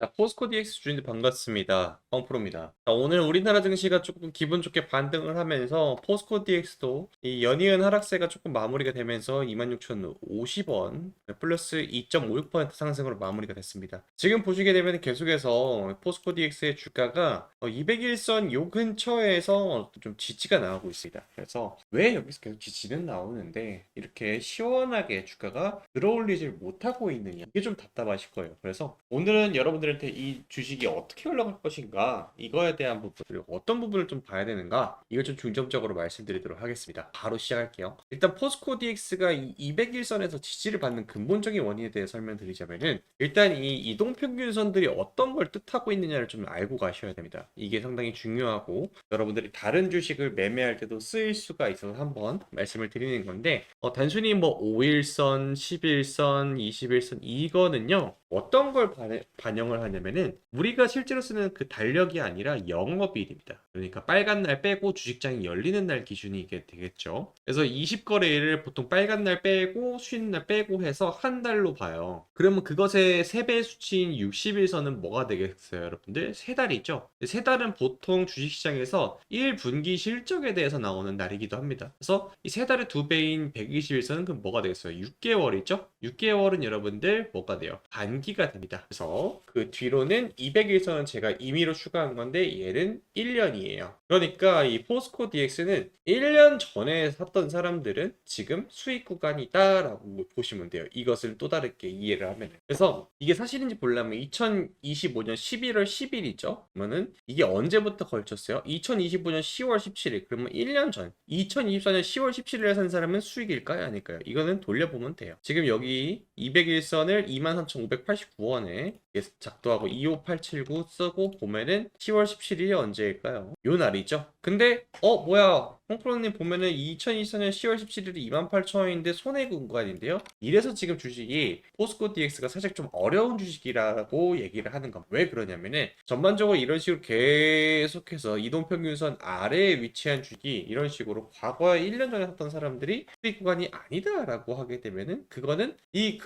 자, 포스코 DX 주인들 반갑습니다. 황프로입니다. 자, 오늘 우리나라 증시가 조금 기분 좋게 반등을 하면서 포스코 DX도 이 연이은 하락세가 조금 마무리가 되면서 26,050원 플러스 2.56% 상승으로 마무리가 됐습니다. 지금 보시게 되면 계속해서 포스코 DX의 주가가 200일선 요 근처에서 좀 지지가 나오고 있습니다. 그래서 왜 여기서 계속 지지는 나오는데 이렇게 시원하게 주가가 들어올리질 못하고 있느냐, 이게 좀 답답하실 거예요. 그래서 오늘은 여러분들한테 이 주식이 어떻게 올라갈 것인가, 이거에 대한 부분, 그리고 어떤 부분을 좀 봐야 되는가, 이걸 좀 중점적으로 말씀드리도록 하겠습니다. 바로 시작할게요. 일단 포스코 DX가 이 200일선에서 지지를 받는 근본적인 원인에 대해 설명드리자면은, 일단 이 이동평균선들이 어떤 걸 뜻하고 있느냐를 좀 알고 가셔야 됩니다. 이게 상당히 중요하고 여러분들이 다른 주식을 매매할 때도 쓰일 수가 있어서 한번 말씀을 드리는 건데, 단순히 뭐 5일선, 10일선, 20일선 이거는요, 어떤 걸 반영을 하냐면은 우리가 실제로 쓰는 그 달력이 아니라 영업일입니다. 그러니까 빨간 날 빼고 주식장이 열리는 날 기준이 이게 되겠죠. 그래서 20거래일을 보통 빨간 날 빼고 쉬는 날 빼고 해서 한 달로 봐요. 그러면 그것의 3배 수치인 60일선은 뭐가 되겠어요, 여러분들? 세 달이죠. 세 달은 보통 주식시장에서 1분기 실적에 대해서 나오는 날이기도 합니다. 그래서 이 세 달의 2배인 120일선은 그럼 뭐가 되겠어요? 6개월이죠? 6개월은 여러분들 뭐가 돼요? 반기가 됩니다. 그래서 그 뒤로는 200일선은 제가 임의로 추가한 건데 얘는 1년이에요. 그러니까 이 포스코 DX는 1년 전에 샀던 사람들은 지금 수익 구간이다라고 보시면 돼요. 이것을 또 다르게 이해를 하면. 그래서 이게 사실인지 보려면 2025년 11월 10일이죠. 그러면은 이게 언제부터 걸쳤어요? 2025년 10월 17일. 그러면 1년 전. 2024년 10월 17일에 산 사람은 수익일까요? 아닐까요? 이거는 돌려보면 돼요. 지금 여기 200일선을 23,589원에 작도하고 25879 쓰고 보면은 10월 17일이 언제일까요? 요 날이죠. 근데 뭐야, 홍프로님 보면은 2024년 10월 17일이 28,000원인데 손해구 구간인데요. 이래서 지금 주식이 포스코 DX가 사실 좀 어려운 주식이라고 얘기를 하는 겁니다. 왜 그러냐면은 전반적으로 이런 식으로 계속해서 이동평균선 아래에 위치한 주식이 이런 식으로 과거에 1년 전에 샀던 사람들이 수익 구간이 아니다라고 하게 되면은 그거는 이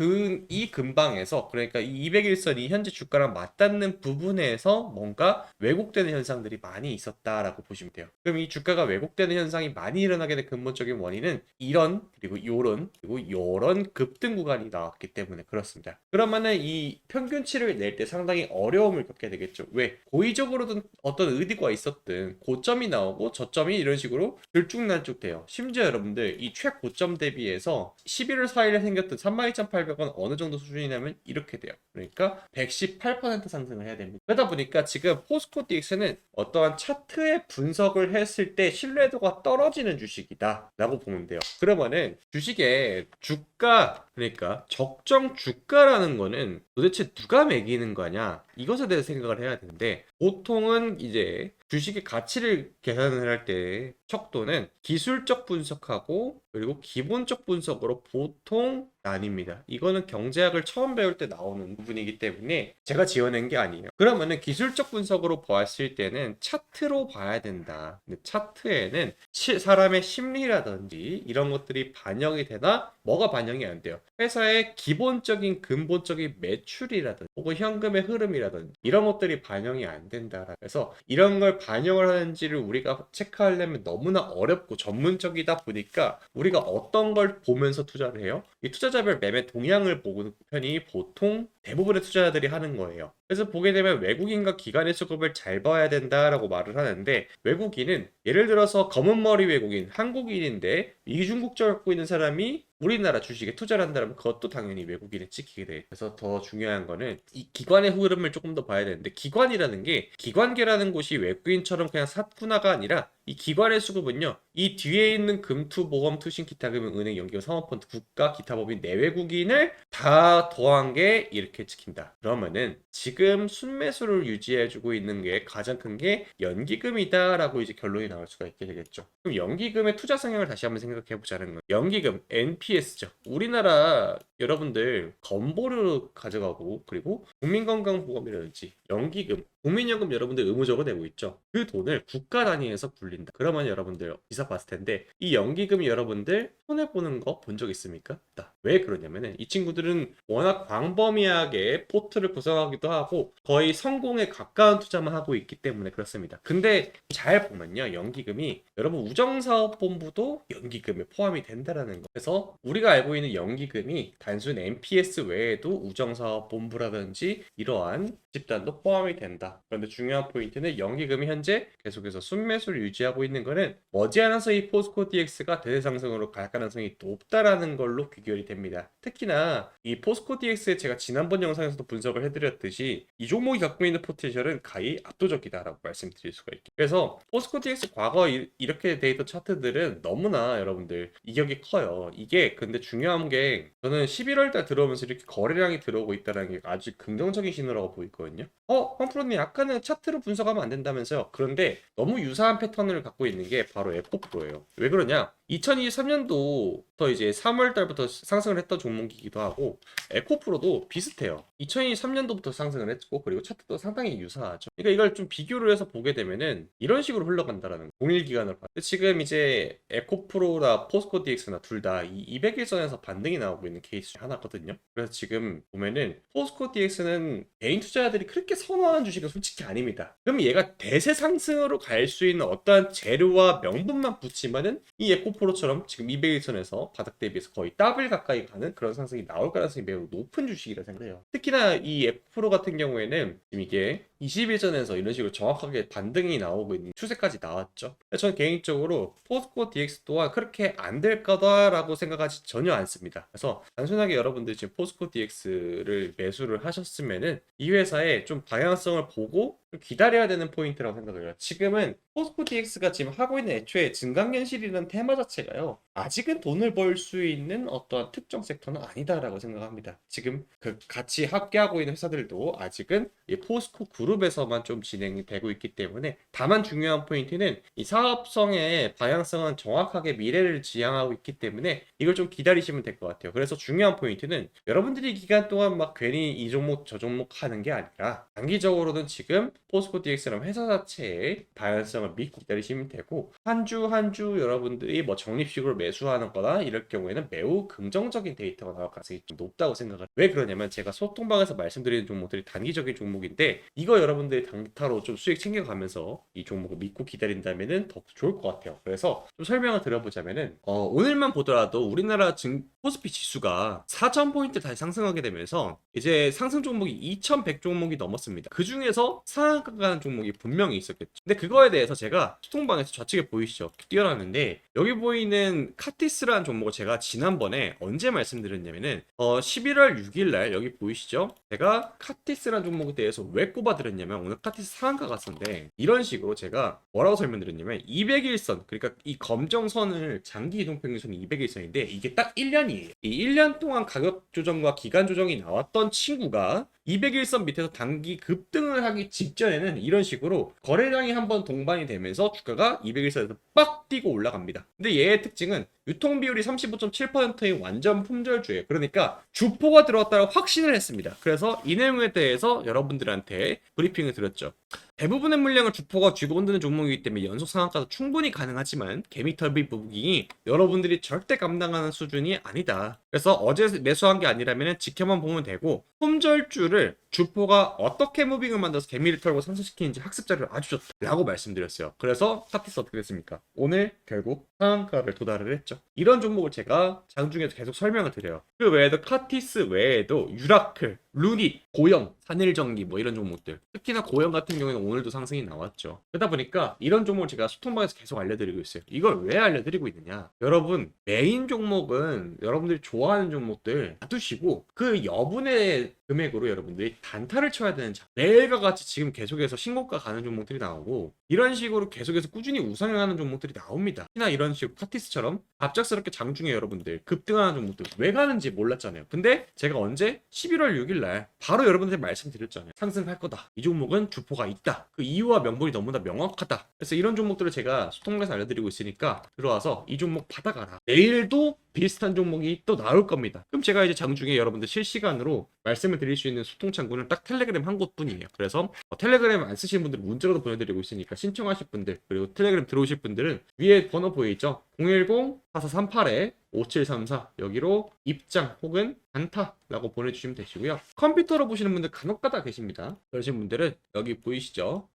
근방에서, 그러니까 이 200일선이 현재 주가랑 맞닿는 부분에서 뭔가 왜곡되는 현상들이 많이 있었다라고 보시면 돼요. 그럼 이 주가가 왜곡되는 현상이 많이 일어나게 된 근본적인 원인은 이런, 그리고 요런, 그리고 요런 급등 구간이 나왔기 때문에 그렇습니다. 그러면은 이 평균치를 낼 때 상당히 어려움을 겪게 되겠죠. 왜? 고의적으로든 어떤 의도가 있었든 고점이 나오고 저점이 이런 식으로 들쭉날쭉 돼요. 심지어 여러분들 이 최고점 대비해서 11월 4일에 생겼던 32,800원 어느 정도 수준이냐면 이렇게 돼요. 그러니까 118% 상승을 해야 됩니다. 그러다 보니까 지금 포스코 DX는 어떠한 차트의 분석을 했을 때 신뢰도가 떨어지는 주식이다 라고 보면 돼요. 그러면은 주식의 주가, 그러니까 적정 주가라는 거는 도대체 누가 매기는 거냐, 이것에 대해서 생각을 해야 되는데, 보통은 이제 주식의 가치를 계산을 할 때 척도는 기술적 분석하고 그리고 기본적 분석으로 보통 나뉩니다. 이거는 경제학을 처음 배울 때 나오는 부분이기 때문에 제가 지어낸 게 아니에요. 그러면은 기술적 분석으로 보았을 때는 차트로 봐야 된다. 근데 차트에는 사람의 심리라든지 이런 것들이 반영이 되나, 뭐가 반영이 안 돼요. 회사의 기본적인 근본적인 매출이라든지 혹은 현금의 흐름이라든지 이런 것들이 반영이 안 된다. 그래서 이런 걸 반영을 하는지를 우리가 체크하려면 너무나 어렵고 전문적이다 보니까 우리가 어떤 걸 보면서 투자를 해요? 이 투자자별 매매 동향을 보는 편이 보통 대부분의 투자자들이 하는 거예요. 그래서 보게 되면 외국인과 기관의 수급을 잘 봐야 된다라고 말을 하는데, 외국인은 예를 들어서 검은 머리 외국인, 한국인인데 이중국적을 갖고 있는 사람이 우리나라 주식에 투자를 한다면 그것도 당연히 외국인에 찍히게 돼. 그래서 더 중요한 거는 이 기관의 흐름을 조금 더 봐야 되는데, 기관이라는 게, 기관계라는 곳이 외국인처럼 그냥 샀구나가 아니라 이 기관의 수급은요, 이 뒤에 있는 금투, 보험, 투신, 기타, 금융, 은행, 연기금, 사모펀드, 국가, 기타 법인, 내외국인을 다 더한 게 이렇게 찍힌다. 그러면은 지금 순매수를 유지해주고 있는 게 가장 큰 게 연기금이다라고 이제 결론이 나올 수가 있게 되겠죠. 그럼 연기금의 투자 성향을 다시 한번 생각해 보자는 거예요. 연기금, NPS죠. 우리나라 여러분들 건보료 가져가고 그리고 국민건강보험이라든지 연기금, 국민연금 여러분들 의무적으로 내고 있죠. 그 돈을 국가 단위에서 분리 걸린다. 그러면 여러분들 기사 봤을 텐데 이 연기금이 여러분들 손해보는 거 본 적 있습니까? 왜 그러냐면은 이 친구들은 워낙 광범위하게 포트를 구성하기도 하고 거의 성공에 가까운 투자만 하고 있기 때문에 그렇습니다. 근데 잘 보면요, 연기금이 여러분 우정사업본부도 연기금에 포함이 된다라는 거. 그래서 우리가 알고 있는 연기금이 단순 NPS 외에도 우정사업본부라든지 이러한 집단도 포함이 된다. 그런데 중요한 포인트는 연기금이 현재 계속해서 순매수를 유지하고 있는 거는 머지않아서 이 포스코 DX가 대세 상승으로 갈 가능성이 높다라는 걸로 귀결이 됩니다. 특히나 이 포스코 DX에 제가 지난번 영상에서도 분석을 해드렸듯이 이 종목이 갖고 있는 포텐셜은 가히 압도적이다라고 말씀드릴 수가 있겠죠. 그래서 포스코 DX 과거 이렇게 돼 있던 차트들은 너무나 여러분들 이격이 커요. 이게 근데 중요한 게 저는 11월 달 들어오면서 이렇게 거래량이 들어오고 있다는 게 아주 긍정적인 신호라고 보이거든요. 황프로님 아까는 차트로 분석하면 안 된다면서요. 그런데 너무 유사한 패턴을 갖고 있는 게 바로 에코프로예요. 왜 그러냐? 2023년도부터 이제 3월 달부터 상승을 했던 종목이기도 하고 에코프로도 비슷해요. 2023년도부터 상승을 했고 그리고 차트도 상당히 유사하죠. 그러니까 이걸 좀 비교를 해서 보게 되면은 이런 식으로 흘러간다라는 거. 동일 기간을 봐. 지금 이제 에코프로나 포스코 DX나 둘 다 이 200일선에서 반등이 나오고 있는 케이스 중 하나거든요. 그래서 지금 보면은 포스코 DX는 개인 투자자들이 그렇게 선호하는 주식은 솔직히 아닙니다. 그럼 얘가 대세 상승으로 갈 수 있는 어떠한 재료와 명분만 붙이면은 이 에코프로처럼 지금 200일선에서 바닥 대비해서 거의 더블 가까이 가는 그런 상승이 나올 가능성이 매우 높은 주식이라 생각해요. 특히나 이 에코프로 같은 경우에는 지금 이게 20일선에서 이런 식으로 정확하게 반등이 나오고 있는 추세까지 나왔죠. 저는 개인적으로 포스코 DX 또한 그렇게 안 될 거다라고 생각하지 전혀 않습니다. 그래서 단순하게 여러분들 지금 포스코 DX를 매수를 하셨으면은 이 회사의 좀 방향성을 보고 좀 기다려야 되는 포인트라고 생각을 해요. 지금은 포스코 DX가 지금 하고 있는 애초에 증강현실이라는 테마 자체가요, 아직은 돈을 벌 수 있는 어떠한 특정 섹터는 아니다라고 생각합니다. 지금 그 같이 함께하고 있는 회사들도 아직은 이 포스코 그룹에서만 좀 진행이 되고 있기 때문에, 다만 중요한 포인트는 이 사업성의 방향성은 정확하게 미래를 지향하고 있기 때문에 이걸 좀 기다리시면 될 것 같아요. 그래서 중요한 포인트는 여러분들이 기간 동안 막 괜히 이 종목 저 종목 하는 게 아니라 장기적으로는 지금 포스코 DX라는 회사 자체의 방향성을 믿고 기다리시면 되고, 한 주 한 주 여러분들이 뭐 적립식으로 매수하는 거나 이럴 경우에는 매우 긍정적인 데이터가 나올 가능성이 좀 높다고 생각을. 왜 그러냐면 제가 소통방에서 말씀드리는 종목들이 단기적인 종목인데 이거 여러분들이 단타로 좀 수익 챙겨가면서 이 종목을 믿고 기다린다면은 더 좋을 것 같아요. 그래서 좀 설명을 드려보자면은 오늘만 보더라도 우리나라 코스피 지수가 4,000포인트 다시 상승하게 되면서 이제 상승 종목이 2,100 종목이 넘었습니다. 그 중에서 상한가 가는 종목이 분명히 있었겠죠. 근데 그거에 대해서 제가 소통방에서 좌측에 보이시죠? 뛰어나는데 여기 보이는 카티스라는 종목을 제가 지난번에 언제 말씀드렸냐면은 11월 6일날 여기 보이시죠? 제가 카티스라는 종목에 대해서 왜 꼽아드렸냐면 오늘 카티스 상한가 갔었는데 이런 식으로 제가 뭐라고 설명드렸냐면 200일선, 그러니까 이 검정선을 장기 이동평균선이 200일선인데 이게 딱 1년이에요. 이 1년 동안 가격 조정과 기간 조정이 나왔던 친구가 200일선 밑에서 단기 급등을 하기 직전에는 이런 식으로 거래량이 한번 동반이 되면서 주가가 200일선에서 빡 뛰고 올라갑니다. 근데 얘의 특징은 유통 비율이 35.7%인 완전 품절주예요. 그러니까 주포가 들어왔다고 확신을 했습니다. 그래서 이 내용에 대해서 여러분들한테 브리핑을 드렸죠. 대부분의 물량을 주포가 쥐고 흔드는 종목이기 때문에 연속 상한가도 충분히 가능하지만 개미털비 부분이 여러분들이 절대 감당하는 수준이 아니다. 그래서 어제 매수한 게 아니라면 지켜만 보면 되고, 품절주를 주포가 어떻게 무빙을 만들어서 개미를 털고 상승시키는지 학습 자료를 아주 좋다라고 말씀드렸어요. 그래서 카티스 어떻게 됐습니까? 오늘 결국 상한가를 도달을 했죠. 이런 종목을 제가 장중에도 계속 설명을 드려요. 그 외에도 카티스 외에도 유라클, 루닛, 고영, 산일전기 뭐 이런 종목들, 특히나 고영 같은 경우에는 오늘도 상승이 나왔죠. 그러다 보니까 이런 종목을 제가 소통방에서 계속 알려드리고 있어요. 이걸 왜 알려드리고 있느냐, 여러분 메인 종목은 여러분들이 좋아하는 종목들 놔두시고 그 여분의 금액으로 여러분들이 단타를 쳐야 되는 내일과 같이 지금 계속해서 신고가 가는 종목들이 나오고 이런 식으로 계속해서 꾸준히 우상향하는 종목들이 나옵니다. 특히나 이런 식으로 카티스처럼 갑작스럽게 장중에 여러분들 급등하는 종목들 왜 가는지 몰랐잖아요. 근데 제가 언제 11월 6일 날 바로 여러분들한테 말씀드렸잖아요. 상승할 거다. 이 종목은 주포가 있다. 그 이유와 명분이 너무나 명확하다. 그래서 이런 종목들을 제가 소통방에서 알려드리고 있으니까 들어와서 이 종목 받아가라. 내일도 비슷한 종목이 또 나올 겁니다. 그럼 제가 이제 장중에 여러분들 실시간으로 말씀을 드릴 수 있는 소통 창구는 딱 텔레그램 한 곳뿐이에요. 그래서 텔레그램 안 쓰시는 분들은 문자로도 보내드리고 있으니까 신청하실 분들, 그리고 텔레그램 들어오실 분들은 위에 번호 보이죠? 010-4438-5734 여기로 입장 혹은 단타라고 보내주시면 되시고요. 컴퓨터로 보시는 분들 간혹가다 계십니다. 그러신 분들은 여기 보이시죠?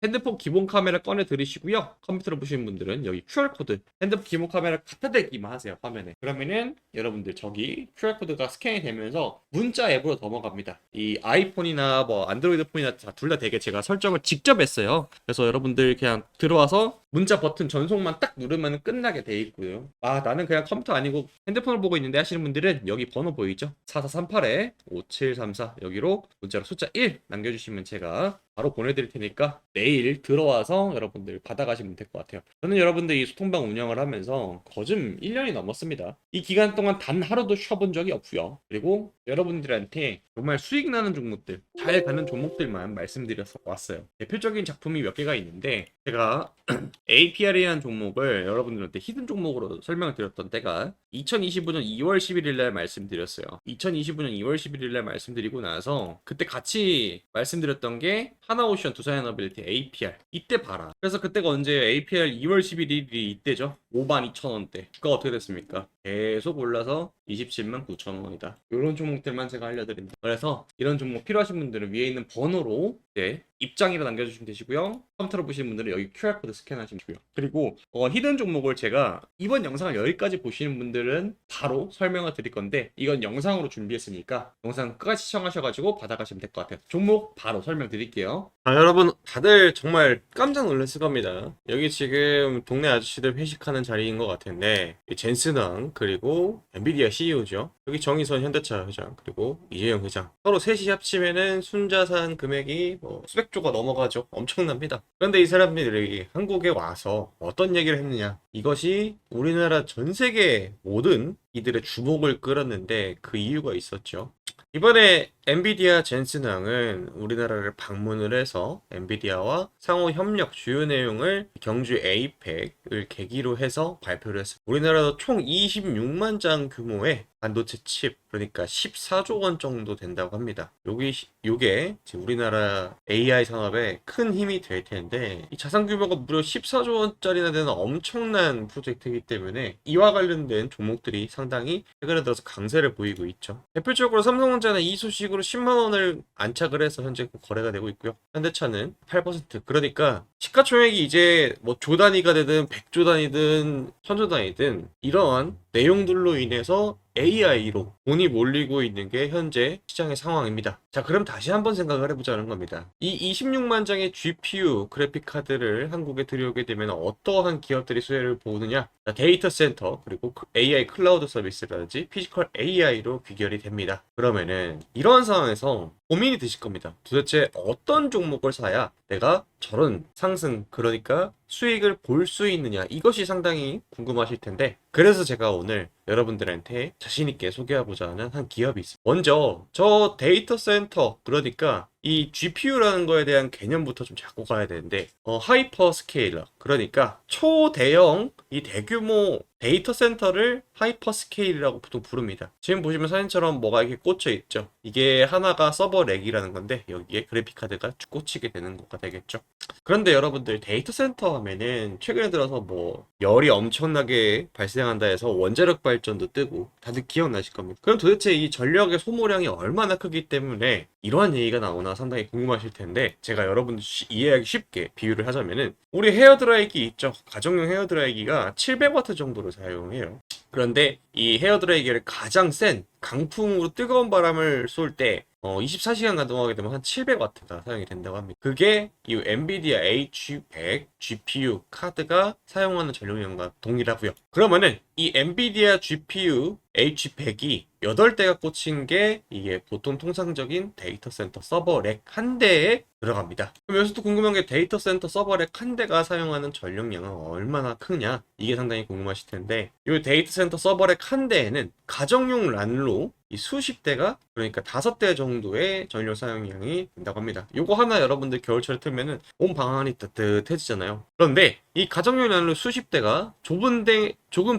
핸드폰 기본 카메라 꺼내 들으시고요. 컴퓨터로 보시는 분들은 여기 QR코드 핸드폰 기본 카메라 갖다 대기만 하세요, 화면에. 그러면은 여러분들 저기 QR코드가 스캔이 되면서 문자 앱으로 넘어갑니다. 이 아이폰이나 뭐 안드로이드 폰이나 둘 다 되게 제가 설정을 직접 했어요. 그래서 여러분들 그냥 들어와서 문자 버튼 전송만 딱 누르면 끝나게 돼 있고요. 아, 나는 그냥 컴퓨터 아니고 핸드폰을 보고 있는데 하시는 분들은 여기 번호 보이죠? 4438-5734 여기로 문자로 숫자 1 남겨주시면 제가 바로 보내드릴 테니까 내일 들어와서 여러분들 받아가시면 될 것 같아요. 저는 여러분들 이 소통방 운영을 하면서 거즘 1년이 넘었습니다. 이 기간 동안 단 하루도 쉬어본 적이 없고요. 그리고 여러분들한테 정말 수익 나는 종목들, 잘 가는 종목들만 말씀드려서 왔어요. 대표적인 작품이 몇 개가 있는데 제가 APR이라는 종목을 여러분들한테 히든 종목으로 설명을 드렸던 때가 2025년 2월 11일 날 말씀드렸어요. 2025년 2월 11일 날 말씀드리고 나서 그때 같이 말씀드렸던 게 하나오션, 두산에너빌리티, APR 이때 봐라. 그래서 그때가 언제 APR 2월 11일이 이때죠. 52,000원대. 주가가 어떻게 됐습니까? 계속 올라서 27만 9천원이다. 이런 종목들만 제가 알려드린다. 그래서 이런 종목 필요하신 분들은 위에 있는 번호로 입장이라 남겨주시면 되시고요. 컴퓨터로 보시는 분들은 여기 QR코드 스캔하시면 되고요. 그리고 히든 종목을 제가 이번 영상을 여기까지 보시는 분들은 바로 설명을 드릴 건데 이건 영상으로 준비했으니까 영상 끝까지 시청하셔가지고 받아가시면 될 것 같아요. 종목 바로 설명드릴게요. 여러분 다들 정말 깜짝 놀랐을 겁니다. 여기 지금 동네 아저씨들 회식하는 자리인 것 같은데 젠슨왕 그리고 엔비디아 CEO죠. 여기 정의선 현대차 회장 그리고 이재용 회장 서로 셋이 합치면은 순자산 금액이 수백조가 넘어가죠. 엄청납니다. 그런데 이 사람들이 한국에 와서 어떤 얘기를 했느냐, 이것이 우리나라 전 세계 모든 이들의 주목을 끌었는데 그 이유가 있었죠. 이번에 엔비디아 젠슨왕은 우리나라를 방문을 해서 엔비디아와 상호 협력 주요 내용을 경주 에이펙을 계기로 해서 발표를 했습니다. 우리나라도 총 26만 장 규모의 반도체 칩, 그러니까 14조 원 정도 된다고 합니다. 요게 우리나라 AI 산업에 큰 힘이 될 텐데 이 자산 규모가 무려 14조 원짜리나 되는 엄청난 프로젝트이기 때문에 이와 관련된 종목들이 상당히 최근에 들어서 강세를 보이고 있죠. 대표적으로 삼성전자는 이 소식으로 10만 원을 안착을 해서 현재 거래가 되고 있고요. 현대차는 8%. 그러니까 시가총액이 이제 뭐 조 단위가 되든 100조 단위든 1000조 단위든 이러한 내용들로 인해서 AI로 돈이 몰리고 있는 게 현재 시장의 상황입니다. 자, 그럼 다시 한번 생각을 해보자는 겁니다. 이 26만 장의 GPU 그래픽 카드를 한국에 들여오게 되면 어떠한 기업들이 수혜를 보느냐? 데이터 센터 그리고 AI 클라우드 서비스라든지 피지컬 AI로 귀결이 됩니다. 그러면은 이러한 상황에서 고민이 드실 겁니다. 도대체 어떤 종목을 사야 내가 저런 상승, 그러니까 수익을 볼 수 있느냐, 이것이 상당히 궁금하실 텐데 그래서 제가 오늘 여러분들한테 자신있게 소개하고자 하는 한 기업이 있습니다. 먼저 저 데이터 센터, 그러니까 이 GPU라는 거에 대한 개념부터 좀 잡고 가야 되는데 하이퍼 스케일러, 그러니까 초대형 이 대규모 데이터 센터를 하이퍼 스케일이라고 보통 부릅니다. 지금 보시면 사진처럼 뭐가 이렇게 꽂혀 있죠. 이게 하나가 서버 렉이라는 건데 여기에 그래픽 카드가 꽂히게 되는 거가 되겠죠. 그런데 여러분들 데이터 센터 하면은 최근에 들어서 뭐 열이 엄청나게 발생한다 해서 원자력 발전도 뜨고 다들 기억나실 겁니다. 그럼 도대체 이 전력의 소모량이 얼마나 크기 때문에 이러한 얘기가 나오나 상당히 궁금하실 텐데 제가 여러분들 이해하기 쉽게 비유를 하자면은 우리 헤어드라이기 있죠. 가정용 헤어드라이기가 700W 정도를 사용해요. 그런데 이 헤어드라이기를 가장 센 강풍으로 뜨거운 바람을 쏠 때 24시간 가동하게 되면 한 700W가 사용이 된다고 합니다. 그게 이 엔비디아 H100 GPU 카드가 사용하는 전력량과 동일하고요. 그러면은 이 엔비디아 GPU H100이 8대가 꽂힌 게 이게 보통 통상적인 데이터 센터 서버 렉 한 대에 들어갑니다. 그럼 여기서도 궁금한 게 데이터 센터 서버 렉 한 대가 사용하는 전력량은 얼마나 크냐? 이게 상당히 궁금하실 텐데 이 데이터 센터 서버 렉 한 대에는 가정용 란로 이 수십 대가 그러니까 5대 정도의 전력 사용량이 된다고 합니다. 요거 하나 여러분들 겨울철에 틀면은 온 방 안이 따뜻해지잖아요. 그런데 이 가정용 란로 수십 대가 좁은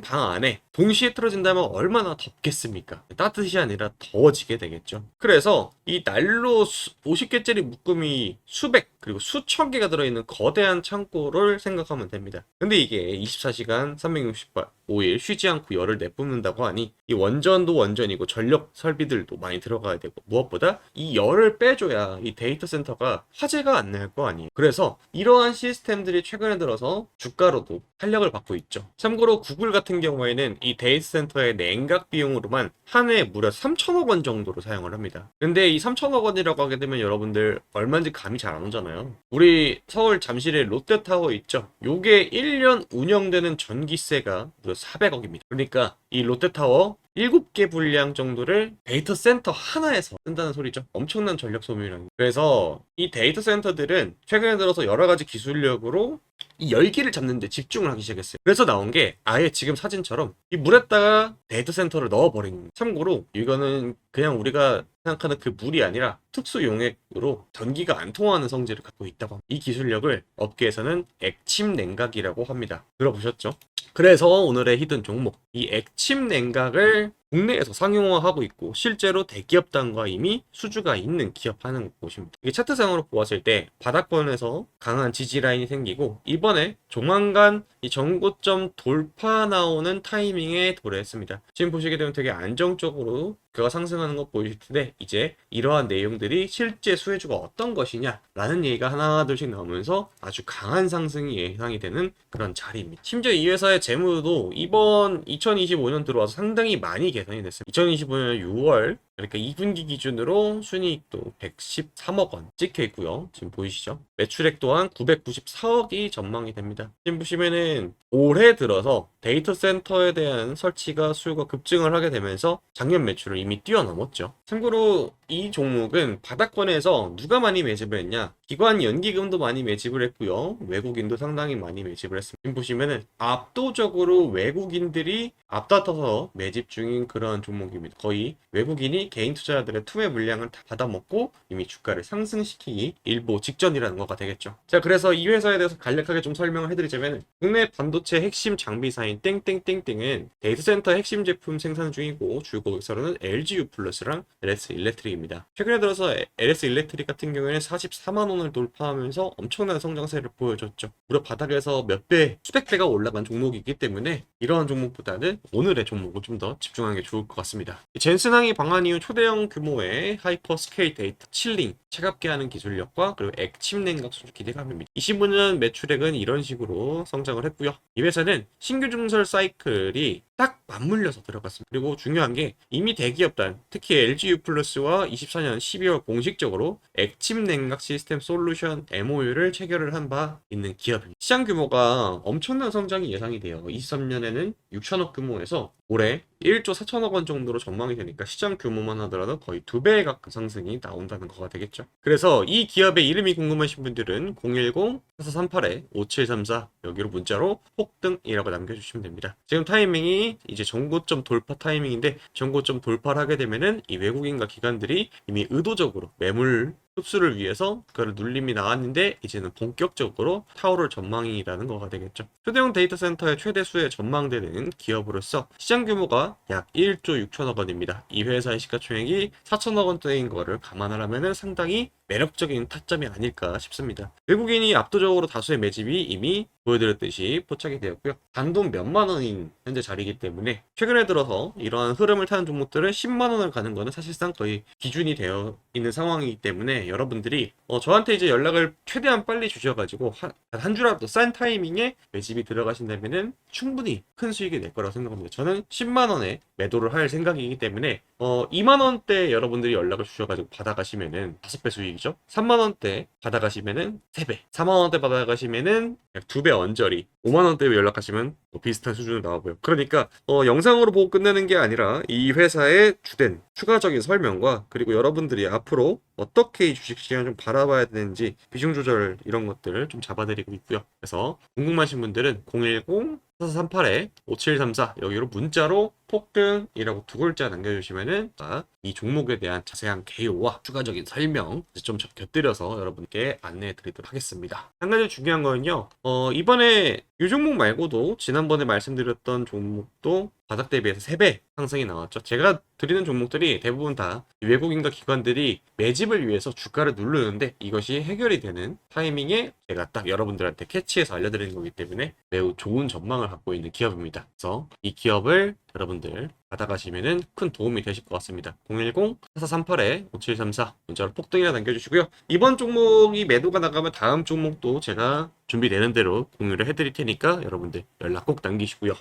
방 안에 동시에 틀어진다면 얼마나 덥겠습니까? 따뜻이 아니라 더워지게 되겠죠. 그래서 이 난로 50개짜리 묶음이 수백 그리고 수천 개가 들어있는 거대한 창고를 생각하면 됩니다. 근데 이게 24시간 365일 쉬지 않고 열을 내뿜는다고 하니 이 원전도 원전이고 전력 설비들도 많이 들어가야 되고 무엇보다 이 열을 빼줘야 이 데이터 센터가 화재가 안 날 거 아니에요. 그래서 이러한 시스템들이 최근에 들어서 주가로도 탄력을 받고 있죠. 참고로 구글 같은 경우에는 이 데이터 센터의 냉각 비용으로만 한 해에 무려 3천억 원 정도로 사용을 합니다. 근데 이 3천억 원이라고 하게 되면 여러분들 얼마인지 감이 잘 안 오잖아요. 우리 서울 잠실에 롯데타워 있죠? 요게 1년 운영되는 전기세가 무려 400억입니다. 그러니까 이 롯데타워 7개 분량 정도를 데이터 센터 하나에서 쓴다는 소리죠. 엄청난 전력 소비量. 그래서 이 데이터 센터들은 최근에 들어서 여러 가지 기술력으로 이 열기를 잡는 데 집중을 하기 시작했어요. 그래서 나온 게 아예 지금 사진처럼 이 물에다가 데이터 센터를 넣어버린 거예요. 참고로 이거는 그냥 우리가 생각하는 그 물이 아니라 특수 용액으로 전기가 안 통하는 성질을 갖고 있다고 합니다. 이 기술력을 업계에서는 액침 냉각이라고 합니다. 들어보셨죠? 그래서 오늘의 히든 종목, 이 액침 냉각을 국내에서 상용화하고 있고 실제로 대기업단과 이미 수주가 있는 기업 하는 곳입니다. 이게 차트상으로 보았을 때 바닥권에서 강한 지지 라인이 생기고 이번에 조만간 이 전고점 돌파 나오는 타이밍에 도래했습니다. 지금 보시게 되면 되게 안정적으로 그가 상승하는 것 보이실 텐데 이제 이러한 내용들이 실제 수혜주가 어떤 것이냐 라는 얘기가 하나둘씩 나오면서 아주 강한 상승이 예상이 되는 그런 자리입니다. 심지어 이 회사의 재무도 이번 2025년 들어와서 상당히 많이 개선이 됐습니다. 2025년 6월 그러니까 2분기 기준으로 순이익도 113억 원 찍혀 있고요. 지금 보이시죠? 매출액 또한 994억이 전망이 됩니다. 지금 보시면은 올해 들어서 데이터 센터에 대한 설치가 수요가 급증을 하게 되면서 작년 매출을 이미 뛰어넘었죠. 참고로 이 종목은 바닥권에서 누가 많이 매집을 했냐? 기관 연기금도 많이 매집을 했고요. 외국인도 상당히 많이 매집을 했습니다. 지금 보시면은 압도적으로 외국인들이 앞다퉈서 매집 중인 그런 종목입니다. 거의 외국인이 개인 투자자들의 투매 물량을 다 받아먹고 이미 주가를 상승시키기 일보 직전이라는 거가 되겠죠. 자, 그래서 이 회사에 대해서 간략하게 좀 설명을 해드리자면 국내 반도체 핵심 장비사인 땡땡땡땡은 데이터 센터 핵심 제품 생산 중이고 주 고객사로는 LGU 플러스랑 LS 일렉트릭입니다. 최근에 들어서 LS 일렉트릭 같은 경우에는 44만 원을 돌파하면서 엄청난 성장세를 보여줬죠. 무려 바닥에서 몇 배, 수백 배가 올라간 종목이기 때문에 이러한 종목보다는 오늘의 종목을 좀 더 집중하는 게 좋을 것 같습니다. 젠슨항이 방한 이후 초대형 규모의 하이퍼 스케일 데이터 칠링, 차갑게 하는 기술력과 그리고 액침 냉각 수주 기대감입니다. 25년 매출액은 이런 식으로 성장을 했고요. 이 회사는 신규 증설 사이클이 딱 맞물려서 들어갔습니다. 그리고 중요한 게 이미 대기업단, 특히 LGU 플러스와 24년 12월 공식적으로 액침 냉각 시스템 솔루션 MOU를 체결을 한 바 있는 기업입니다. 시장 규모가 엄청난 성장이 예상이 돼요. 23년에는 6천억 규모에서 올해 1조 4천억 원 정도로 전망이 되니까 시장 규모만 하더라도 거의 2배에 가까운 상승이 나온다는 거가 되겠죠. 그래서 이 기업의 이름이 궁금하신 분들은 010-4438-5734 여기로 문자로 폭등이라고 남겨주시면 됩니다. 지금 타이밍이 이제 전고점 돌파 타이밍인데 전고점 돌파를 하게 되면은 이 외국인과 기관들이 이미 의도적으로 매물 흡수를 위해서 그걸 눌림이 나왔는데 이제는 본격적으로 타오를 전망이라는 거가 되겠죠. 초대형 데이터 센터의 최대 수에 전망되는 기업으로서 시장 규모가 약 1조 6천억 원입니다. 이 회사의 시가총액이 4천억 원대인 거를 감안을 하면은 상당히 매력적인 타점이 아닐까 싶습니다. 외국인이 압도적으로 다수의 매집이 이미 보여드렸듯이 포착이 되었고요. 단돈 몇만 원인 현재 자리이기 때문에 최근에 들어서 이러한 흐름을 타는 종목들은 10만 원을 가는 거는 사실상 거의 기준이 되어 있는 상황이기 때문에 여러분들이 저한테 이제 연락을 최대한 빨리 주셔가지고 한 주라도 싼 타이밍에 매집이 들어가신다면은 충분히 큰 수익이 낼 거라고 생각합니다. 저는 10만 원에 매도를 할 생각이기 때문에 2만 원대 여러분들이 연락을 주셔가지고 받아가시면은 5배 수익이죠. 3만 원대 받아가시면은 3배, 4만 원대 받아가시면은 약 2배 언저리, 5만 원대 연락하시면 뭐 비슷한 수준으로 나오고요. 그러니까 영상으로 보고 끝내는 게 아니라 이 회사의 주된 추가적인 설명과 그리고 여러분들이 앞으로 어떻게 이 주식시장을 좀 바라봐야 되는지 비중 조절 이런 것들을 좀 잡아드리고 있고요. 그래서 궁금하신 분들은 010-4438-5734 여기로 문자로 폭등이라고 두 글자 남겨주시면은 이 종목에 대한 자세한 개요와 추가적인 설명 좀 곁들여서 여러분께 안내해 드리도록 하겠습니다. 한 가지 중요한 거는요. 이번에 이 종목 말고도 지난번에 말씀드렸던 종목도 바닥 대비해서 3배 상승이 나왔죠. 제가 드리는 종목들이 대부분 다 외국인과 기관들이 매집을 위해서 주가를 누르는데 이것이 해결이 되는 타이밍에 제가 딱 여러분들한테 캐치해서 알려드리는 거기 때문에 매우 좋은 전망을 갖고 있는 기업입니다. 그래서 이 기업을 여러분들 받아가시면은 큰 도움이 되실 것 같습니다. 010-4438-5734 문자로 폭등이나 남겨주시고요. 이번 종목이 매도가 나가면 다음 종목도 제가 준비되는 대로 공유를 해드릴 테니까 여러분들 연락 꼭 남기시고요.